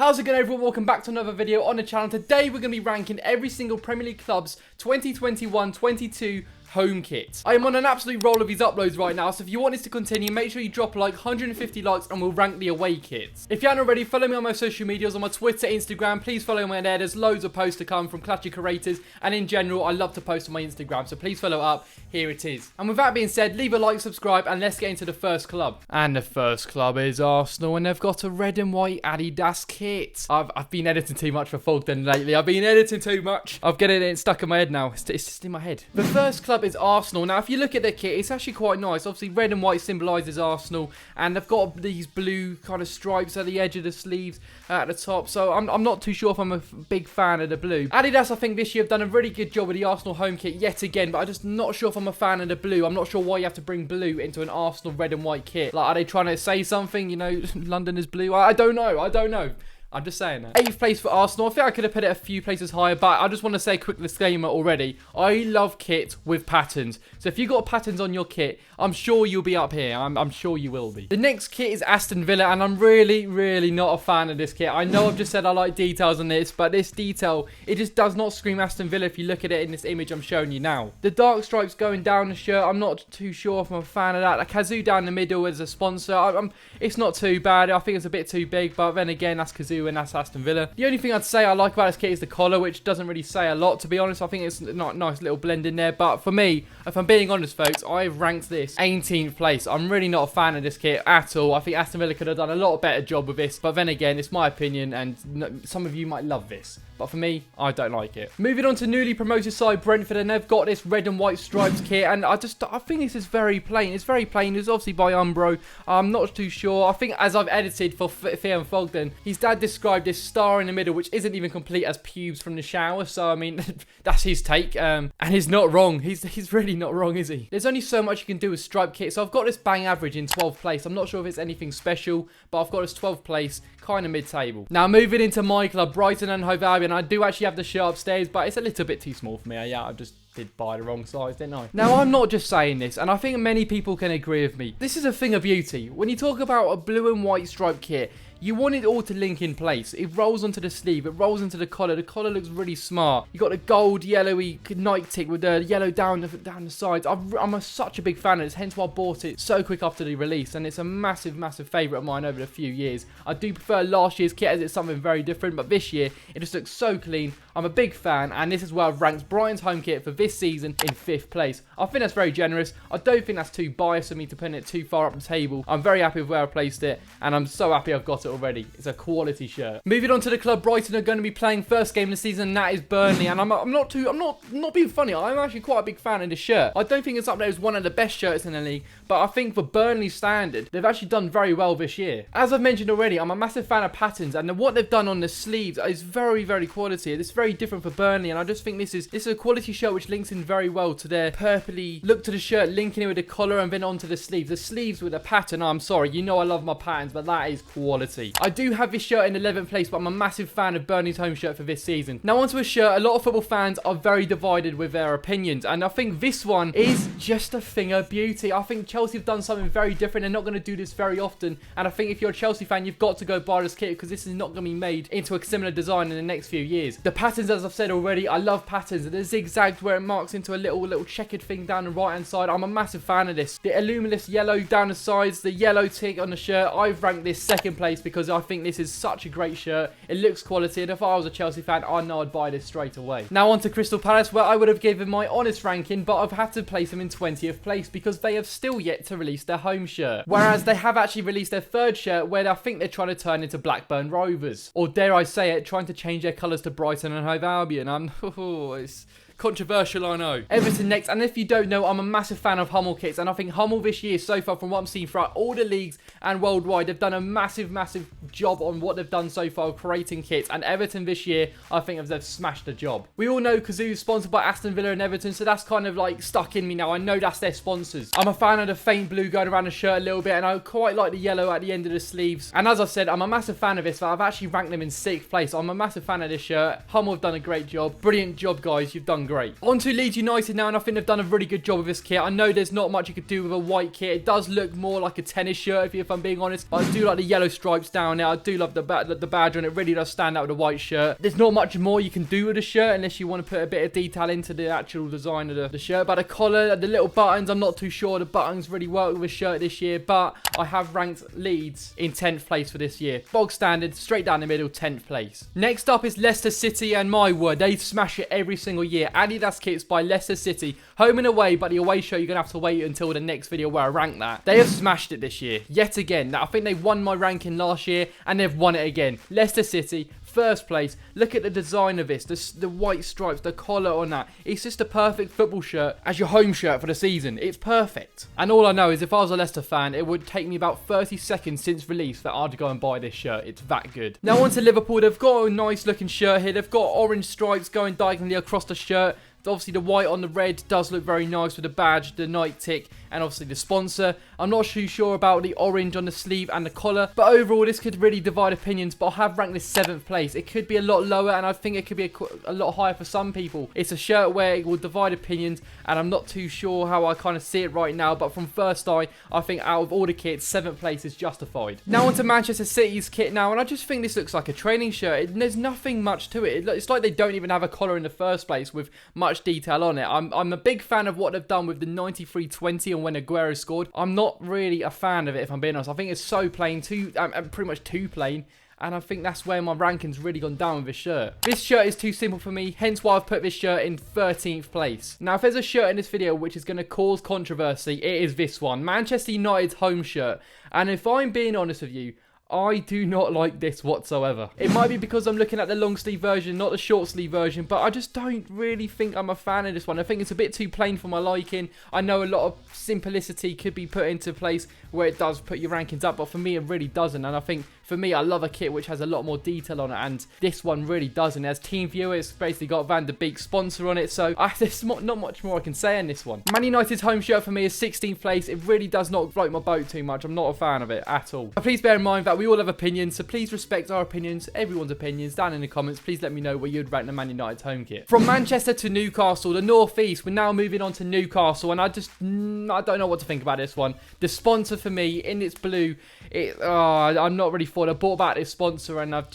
How's it going, everyone? Welcome back to another video on the channel. Today we're going to be ranking every single Premier League club's 2021-22 home kit. I am on an absolute roll of these uploads right now, so if you want this to continue, make sure you drop like 150 likes and we'll rank the away kits. If you haven't already, follow me on my social medias, on my Twitter, Instagram. Please follow me there. There's loads of posts to come from Clutchy creators, and in general, I love to post on my Instagram, so please follow up. Here it is. And with that being said, leave a like, subscribe, and let's get into the first club. And the first club is Arsenal, and they've got a red and white Adidas kit. I've been editing too much for Fogden lately. I've been editing too much. I've got it stuck in my head now. It's just in my head. The first club is Arsenal. Now, if you look at their kit, it's actually quite nice. Obviously, red and white symbolises Arsenal, and they've got these blue kind of stripes at the edge of the sleeves at the top. So I'm not too sure if I'm a big fan of the blue. Adidas, I think this year have done a really good job with the Arsenal home kit yet again, but I'm just not sure if I'm a fan of the blue. I'm not sure why you have to bring blue into an Arsenal red and white kit. Like, are they trying to say something? You know, London is blue. I don't know. I'm just saying that. 8th place for Arsenal. I think I could have put it a few places higher, but I just want to say a quick disclaimer already. I love kit with patterns. So if you got patterns on your kit, I'm sure you'll be up here. I'm sure you will be. The next kit is Aston Villa, and I'm really not a fan of this kit. I know I've just said I like details on this, but this detail, it just does not scream Aston Villa if you look at it in this image I'm showing you now. The dark stripes going down the shirt, I'm not too sure if I'm a fan of that. The Kazoo down the middle as a sponsor, it's not too bad. I think it's a bit too big, but then again, that's Kazoo and that's Aston Villa. The only thing I'd say I like about this kit is the collar, which doesn't really say a lot, to be honest. I think it's not a nice little blend in there, but for me, if I'm being honest, folks, I've ranked this 18th place. I'm really not a fan of this kit at all. I think Aston Villa could have done a lot better job with this, but then again, it's my opinion, and some of you might love this. But for me, I don't like it. Moving on to newly promoted side Brentford, and they've got this red and white stripes kit, and I think this is very plain. It's very plain. It's obviously by Umbro. I'm not too sure. I think as I've edited for Fear and Fogden, his dad described this star in the middle, which isn't even complete, as pubes from the shower. So, I mean, that's his take. And he's not wrong. He's really not wrong, is he? There's only so much you can do with stripe kit. So I've got this bang average in 12th place. I'm not sure if it's anything special, but I've got this 12th place, kind of mid-table. Now, moving into my club, Brighton and Hove Albion. I do actually have the shirt upstairs, but it's a little bit too small for me. Yeah, I just did buy the wrong size, didn't I? Now, I'm not just saying this, and I think many people can agree with me. This is a thing of beauty. When you talk about a blue and white striped kit, you want it all to link in place. It rolls onto the sleeve. It rolls into the collar. The collar looks really smart. You got the gold, yellowy Nike tick with the yellow down the sides. I'm such a big fan of this, hence why I bought it so quick after the release, and it's a massive favourite of mine over the few years. I do prefer last year's kit as it's something very different, but this year, it just looks so clean. I'm a big fan, and this is where I've ranked Brighton's home kit for this season in 5th place. I think that's very generous. I don't think that's too biased of me to put it too far up the table. I'm very happy with where I placed it, and I'm so happy I've got it already. It's a quality shirt. Moving on to the club, Brighton are going to be playing first game of the season, and that is Burnley. And I'm not being funny. I'm actually quite a big fan of this shirt. I don't think it's up there as one of the best shirts in the league, but I think for Burnley's standard, they've actually done very well this year. As I've mentioned already, I'm a massive fan of patterns, and what they've done on the sleeves is very quality. It's very different for Burnley, and I just think this is a quality shirt which links in very well to their purpley look to the shirt, linking it with the collar and then onto the sleeves. The sleeves with a pattern, I'm sorry, you know I love my patterns, but that is quality. I do have this shirt in 11th place, but I'm a massive fan of Burnley's home shirt for this season. Now onto a shirt, a lot of football fans are very divided with their opinions, and I think this one is just a thing of beauty. I think Chelsea have done something very different. They're not going to do this very often, and I think if you're a Chelsea fan, you've got to go buy this kit because this is not going to be made into a similar design in the next few years. The patterns, as I've said already, I love patterns. The zigzagged where it marks into a little checkered thing down the right hand side. I'm a massive fan of this. The luminous yellow down the sides, the yellow tick on the shirt. I've ranked this 2nd place because I think this is such a great shirt. It looks quality, and if I was a Chelsea fan, I know I'd buy this straight away. Now on to Crystal Palace, where I would have given my honest ranking, but I've had to place them in 20th place because they have still yet to release their home shirt. Whereas they have actually released their 3rd shirt, where I think they're trying to turn into Blackburn Rovers. Or dare I say it, trying to change their colours to Brighton and Hove Albion. It's controversial, I know. Everton next, and if you don't know, I'm a massive fan of Hummel kits, and I think Hummel this year, so far from what I'm seeing throughout all the leagues and worldwide, they've done a massive job on what they've done so far, creating kits, and Everton this year, I think they've smashed the job. We all know Kazoo is sponsored by Aston Villa and Everton, so that's kind of like stuck in me now. I know that's their sponsors. I'm a fan of the faint blue going around the shirt a little bit, and I quite like the yellow at the end of the sleeves. And as I said, I'm a massive fan of this, but I've actually ranked them in 6th place. I'm a massive fan of this shirt. Hummel have done a great job. Brilliant job, guys. You've done done great. On to Leeds United now, and I think they've done a really good job with this kit. I know there's not much you could do with a white kit. It does look more like a tennis shirt, if I'm being honest. But I do like the yellow stripes down there. I do love the badge on it. It really does stand out with a white shirt. There's not much more you can do with a shirt unless you want to put a bit of detail into the actual design of the shirt. But the collar, the little buttons, I'm not too sure the buttons really work with a shirt this year. But I have ranked Leeds in 10th place for this year. Bog standard, straight down the middle, 10th place. Next up is Leicester City, and my word, they smash it every single year. Adidas kits by Leicester City, home and away, but the away shirt you're going to have to wait until the next video where I rank that. They have smashed it this year, yet again. Now, I think they won my ranking last year, and they've won it again. Leicester City, first place. Look at the design of this, the white stripes, the collar on that. It's just a perfect football shirt as your home shirt for the season. It's perfect. And all I know is if I was a Leicester fan, it would take me about 30 seconds since release that I'd go and buy this shirt. It's that good. Now on to Liverpool. They've got a nice looking shirt here. They've got orange stripes going diagonally across the shirt. Obviously, the white on the red does look very nice with the badge, the Nike tick, and obviously the sponsor. I'm not too sure about the orange on the sleeve and the collar, but overall, this could really divide opinions, but I have ranked this 7th place. It could be a lot lower, and I think it could be a lot higher for some people. It's a shirt where it will divide opinions, and I'm not too sure how I kind of see it right now, but from first eye, I think out of all the kits, 7th place is justified. Now on to Manchester City's kit now, and I just think this looks like a training shirt. There's nothing much to it. It's like they don't even have a collar in the first place with much detail on it. I'm a big fan of what they've done with the 93-20 and when Aguero scored. I'm not really a fan of it, if I'm being honest. I think it's so plain, pretty much too plain. And I think that's where my ranking's really gone down with this shirt. This shirt is too simple for me, hence why I've put this shirt in 13th place. Now, if there's a shirt in this video which is going to cause controversy, it is this one. Manchester United's home shirt. And if I'm being honest with you, I do not like this whatsoever. It might be because I'm looking at the long sleeve version, not the short sleeve version, but I just don't really think I'm a fan of this one. I think it's a bit too plain for my liking. I know a lot of simplicity could be put into place where it does put your rankings up, but for me it really doesn't. And I think for me, I love a kit which has a lot more detail on it, and this one really doesn't. As Team Viewer, it's basically got Van der Beek's sponsor on it, so there's not much more I can say on this one. Man United's home shirt for me is 16th place. It really does not float my boat too much. I'm not a fan of it at all. But please bear in mind that we all have opinions, so please respect our opinions, everyone's opinions, down in the comments. Please let me know where you'd rank the Man United's home kit. From Manchester to Newcastle, the North East, we're now moving on to Newcastle, and I don't know what to think about this one. The sponsor for me, in its blue, I'm not really for it. I bought back this sponsor, and I've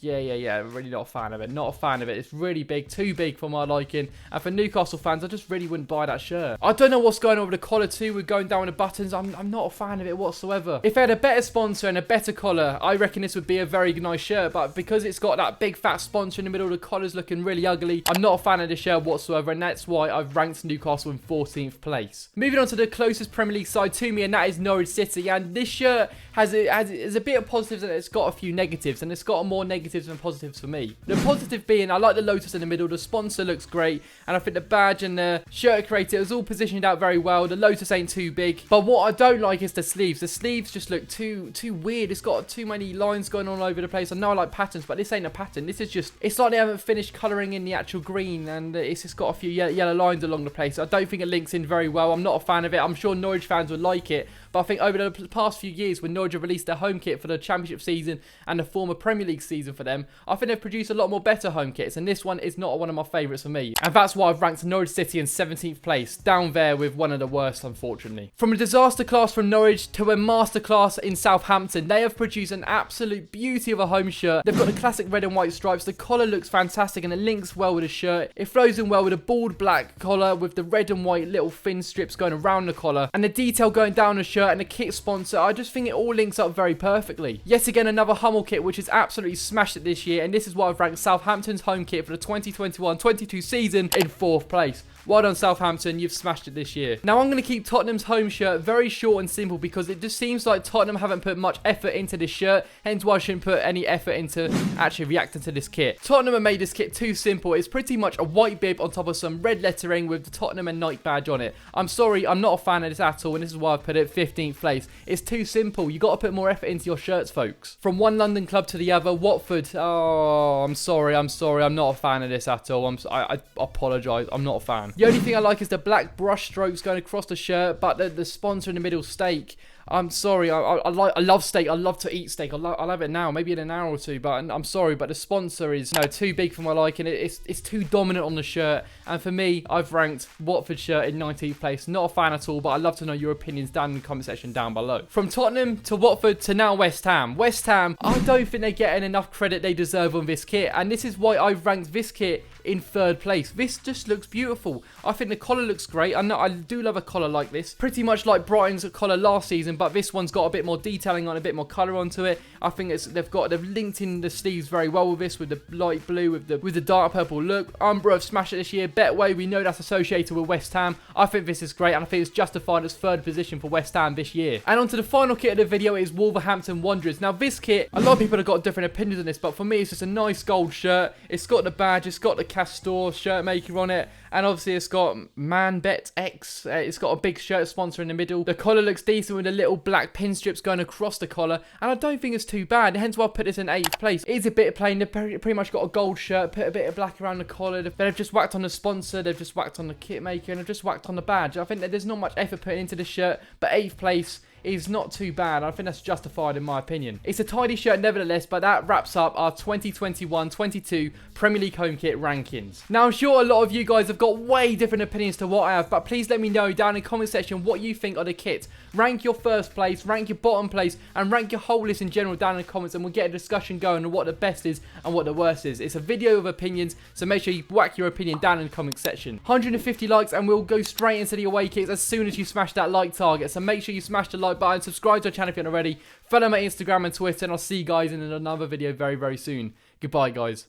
really not a fan of it. Not a fan of it. It's really big, too big for my liking. And for Newcastle fans, I just really wouldn't buy that shirt. I don't know what's going on with the collar too. We're going down with the buttons. I'm not a fan of it whatsoever. If they had a better sponsor and a better collar, I reckon this would be a very nice shirt. But because it's got that big fat sponsor in the middle, the collar's looking really ugly. I'm not a fan of this shirt whatsoever, and that's why I've ranked Newcastle in 14th place. Moving on to the closest Premier League side to me, and that is Norwich City. And this shirt has a bit of positives, and it's got a few negatives, and it's got more negatives than positives for me. The positive being, I like the lotus in the middle. The sponsor looks great, and I think the badge and the shirt creator is all positioned out very well. The lotus ain't too big, but what I don't like is the sleeves. The sleeves just look too weird. It's got too many lines going on all over the place. I know I like patterns, but this ain't a pattern. This is just, it's like they haven't finished colouring in the actual green, and it's just got a few yellow lines along the place. I don't think it links in very well. I'm not a fan of it. I'm sure Norwich fans would like it, but I think over the past few years, when Norwich have released their home kit for the Championship season and the former Premier League season for them, I think they've produced a lot more better home kits, and this one is not one of my favourites for me. And that's why I've ranked Norwich City in 17th place, down there with one of the worst, unfortunately. From a disaster class from Norwich to a masterclass in Southampton, they have produced an absolute beauty of a home shirt. They've got the classic red and white stripes. The collar looks fantastic, and it links well with the shirt. It flows in well with a bald black collar with the red and white little thin strips going around the collar, and the detail going down the shirt and the kit sponsor. I just think it all links up very perfectly. Yet again, another Hummel kit which has absolutely smashed it this year, and this is why I've ranked Southampton's home kit for the 2021-22 season in 4th place. Well done, Southampton, you've smashed it this year. Now, I'm going to keep Tottenham's home shirt very short and simple because it just seems like Tottenham haven't put much effort into this shirt, hence why I shouldn't put any effort into actually reacting to this kit. Tottenham have made this kit too simple. It's pretty much a white bib on top of some red lettering with the Tottenham and Nike badge on it. I'm sorry, I'm not a fan of this at all, and this is why I've put it 15th place. It's too simple. You got to put more effort into your shirts, folks. From one London club to the other, Watford. Oh, I'm sorry. I'm not a fan of this at all. I apologise. I'm not a fan. The only thing I like is the black brush strokes going across the shirt, but the sponsor in the middle, Stake. I'm sorry. I love steak. I love to eat steak. I'll have it now, maybe in an hour or two. But I'm sorry, but the sponsor is too big for my liking. It's too dominant on the shirt. And for me, I've ranked Watford shirt in 19th place. Not a fan at all, but I'd love to know your opinions down in the comment section down below. From Tottenham to Watford to now West Ham. West Ham, I don't think they're getting enough credit they deserve on this kit. And this is why I've ranked this kit in 3rd place. This just looks beautiful. I think the collar looks great. I do love a collar like this. Pretty much like Brighton's collar last season, but this one's got a bit more detailing on, a bit more colour onto it. I think they've linked in the sleeves very well with this, with the light blue, with the dark purple look. Umbro have smashed it this year. Betway, we know that's associated with West Ham. I think this is great, and I think it's justified as 3rd position for West Ham this year. And on to the final kit of the video is Wolverhampton Wanderers. Now this kit, a lot of people have got different opinions on this, but for me it's just a nice gold shirt. It's got the badge, it's got the Castor shirt maker on it, and obviously it's got ManBet X. It's got a big shirt sponsor in the middle. The collar looks decent with the little black pin strips going across the collar, and I don't think it's too bad, hence why I put this in 8th place. It is a bit plain. They've pretty much got a gold shirt, put a bit of black around the collar. They've just whacked on the sponsor, they've just whacked on the kit maker, and they've just whacked on the badge. I think that there's not much effort put into the shirt, but 8th place is not too bad. I think that's justified in my opinion. It's a tidy shirt nevertheless, but that wraps up our 2021-22 Premier League home kit rankings. Now I'm sure a lot of you guys have got way different opinions to what I have, but please let me know down in the comment section what you think of the kit. Rank your 1st place, rank your bottom place, and rank your whole list in general down in the comments, and we'll get a discussion going on what the best is and what the worst is. It's a video of opinions, so make sure you whack your opinion down in the comment section. 150 likes and we'll go straight into the away kits as soon as you smash that like target, so make sure you smash the like button, subscribe to our channel if you're not already, follow my Instagram and Twitter, and I'll see you guys in another video very, very soon. Goodbye, guys.